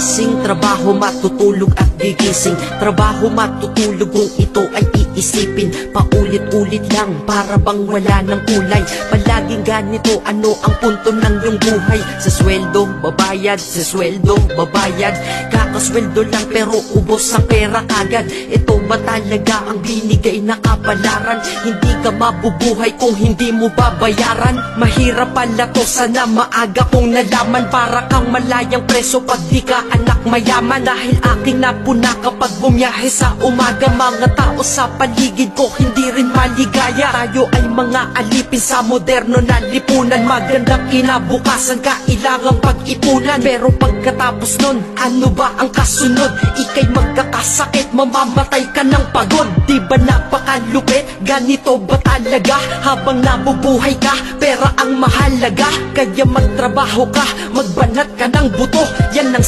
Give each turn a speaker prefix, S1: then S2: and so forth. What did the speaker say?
S1: gigising, trabaho, matutulog at gigising. Trabaho, matutulog, kung ito ay iisipin, paulit-ulit lang, para bang wala ng kulay. Palaging ganito, ano ang punto ng iyong buhay? Sa sweldo, babayad, sa sweldo, babayad. Kakasweldo lang pero ubos ang pera kagad. Ito ba talaga ang binigay na kapalaran? Hindi ka mabubuhay kung hindi mo babayaran. Mahirap pala to, sana maaga kong nalaman. Para kang malayang preso pag di ka anak mayaman. Dahil aking napuna kapag bumiyahe sa umaga. Mga tao sa paligid ko hindi rin maligaya. Tayo ay mga alipin sa moderno na lipunan. Magandang kinabukasan, kailangang pag-ipunan. Pero pagkatapos nun, ano ba ang kasunod? Ika'y magkakasakit, mamamatay ka ng pagod. Di ba napakalupit? Ganito ba talaga? Habang nabubuhay ka, pera ang mahalaga. Kaya magtrabaho ka, magbanat ka ng buto. Yan ang